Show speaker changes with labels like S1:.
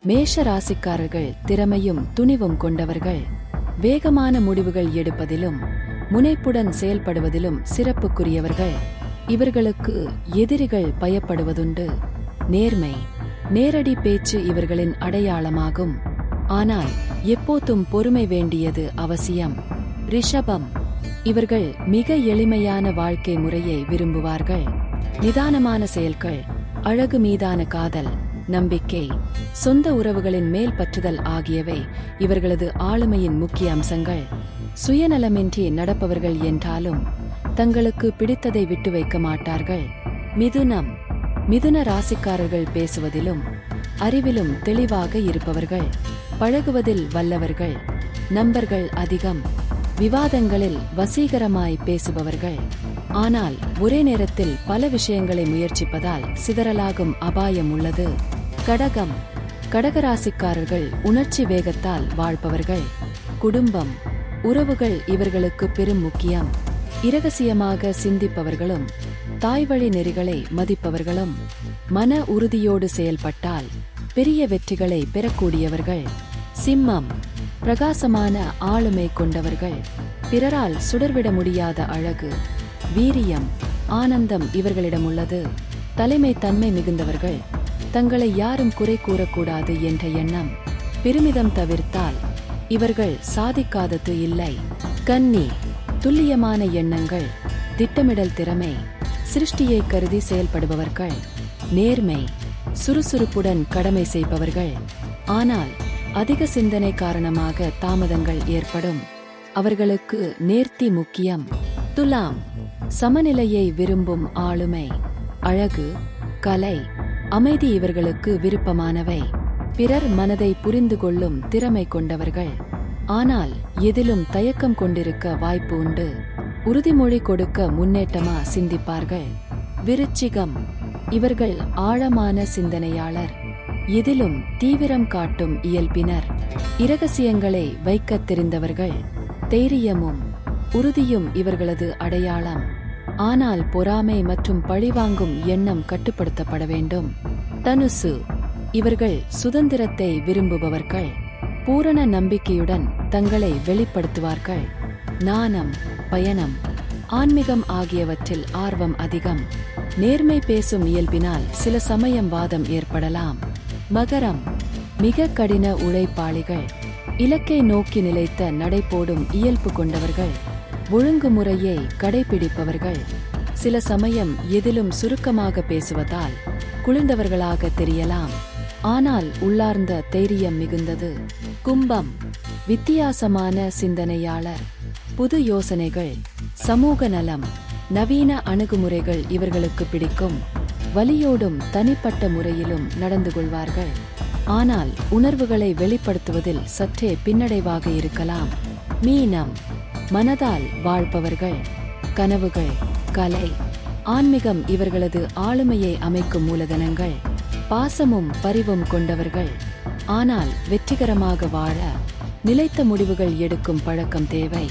S1: மேஷ ராசிக்காரர்கள் திறமையும் துணிவும் கொண்டவர்கள். வேகமான முடிவுகள் எடுப்பதிலும் முனைப்புடன் செயல்படுவதிலும் சிறப்புக்குரியவர்கள். இவர்களுக்கு எதிரிகள் பயப்படுவதுண்டு. நேர்மை, நேரடி பேச்சு இவர்களின் அடையாளமாகும். ஆனால் எப்போதும் பொறுமை வேண்டியது அவசியம். ரிஷபம், இவர்கள் மிக எளிமையான வாழ்க்கை முறையை விரும்புவார்கள். நிதானமான செயல்கள், அழகு மீதான காதல், நம்பிக்கை, சொந்த உறவுகளின் மேல் பற்றுதல் ஆகியவை இவர்களது ஆளுமையின் முக்கிய அம்சங்கள். சுயநலமின்றி நடப்பவர்கள் என்றாலும் தங்களுக்கு பிடித்ததை விட்டு வைக்க மாட்டார்கள். மிதுனம், மிதுன ராசிக்காரர்கள் பேசுவதிலும் அறிவிலும் தெளிவாக இருப்பவர்கள். பழகுவதில் வல்லவர்கள். நண்பர்கள் அதிகம். விவாதங்களில் வசீகரமாய் பேசுபவர்கள். ஆனால் ஒரே நேரத்தில் பல விஷயங்களை முயற்சிப்பதால் சிதறலாகும் அபாயம் உள்ளது. கடகம், கடகராசிக்காரர்கள் உணர்ச்சி வேகத்தால் வாழ்பவர்கள். குடும்பம், உறவுகள் இவர்களுக்கு பெரும் முக்கியம். இரகசியமாக சிந்திப்பவர்களும் தாய்வழி நெறிகளை மதிப்பவர்களும் மன உறுதியோடு செயல்பட்டால் பெரிய வெற்றிகளை பெறக்கூடியவர்கள். சிம்மம், பிரகாசமான ஆளுமை கொண்டவர்கள். பிறரால் சுடர்விட முடியாத அழகு, வீரியம், ஆனந்தம் இவர்களிடம் உள்ளது. தலைமை தன்மை மிகுந்தவர்கள். தங்களை யாரும் குறை கூறக்கூடாது என்ற எண்ணம். பெருமிதம் தவிர்த்தால் இவர்கள் சாதிக்காதது இல்லை. கன்னி, துல்லியமான எண்ணங்கள், திட்டமிடல் திறமை, சிருஷ்டியை கருதி செயல்படுபவர்கள். நேர்மை, சுறுசுறுப்புடன் கடமை செய்பவர்கள். ஆனால் அதிக சிந்தனை காரணமாக தாமதங்கள் ஏற்படும். அவர்களுக்கு நேர்த்தி முக்கியம். துலாம், சமநிலையை விரும்பும் ஆளுமை. அழகு, கலை, அமைதி இவர்களுக்கு விருப்பமானவை. பிறர் மனதை புரிந்து கொள்ளும் திறமை கொண்டவர்கள். ஆனால் எதிலும் தயக்கம் கொண்டிருக்க வாய்ப்பு உண்டு. உறுதிமொழி கொடுக்க முன்னேற்றமா சிந்திப்பார்கள். விருச்சிகம், இவர்கள் ஆழமான சிந்தனையாளர். எதிலும் தீவிரம் காட்டும் இயல்பினர். இரகசியங்களை வைக்கத் தெரிந்தவர்கள். தைரியமும் உறுதியும் இவர்களது அடையாளம். ஆனால் பொறாமை மற்றும் பழிவாங்கும் எண்ணம் கட்டுப்படுத்தப்பட வேண்டும். தனுசு, இவர்கள் சுதந்திரத்தை விரும்புபவர்கள். பூரண நம்பிக்கையுடன் தங்களை வெளிப்படுத்துவார்கள். நாணம், பயணம், ஆன்மீகம் ஆகியவற்றில் ஆர்வம் அதிகம். நேர்மை பேசும் இயல்பினால் சில சமயம் வாதம் ஏற்படலாம். மகரம், மிக கடின உழைப்பாளிகள். இலக்கை நோக்கி நிலைத்த நடைபோடும் இயல்பு கொண்டவர்கள். ஒழுங்குமுறையை கடைபிடிப்பவர்கள். சில சமயம் எதிலும் சுருக்கமாக பேசுவதால் குளிர்ந்தவர்களாக தெரியலாம். ஆனால் உள்ளார்ந்த தைரியம் மிகுந்தது. கும்பம், வித்தியாசமான சிந்தனையாளர். புது யோசனைகள், சமூக நலம், நவீன அணுகுமுறைகள் இவர்களுக்கு பிடிக்கும். வலியோடும் தனிப்பட்ட முறையிலும் நடந்து கொள்வார்கள். ஆனால் உணர்வுகளை வெளிப்படுத்துவதில் சற்றே பின்னடைவாக இருக்கலாம். மீனம், மனதால் வாழ்பவர்கள். கனவுகள், கலை, ஆன்மீகம் இவர்களது ஆளுமையை அமைக்கும் மூலதனங்கள். பாசமும் பரிவும் கொண்டவர்கள். ஆனால் வெற்றிகரமாக வாழ நிலைத்த முடிவுகள் எடுக்கும் பழக்கம் தேவை.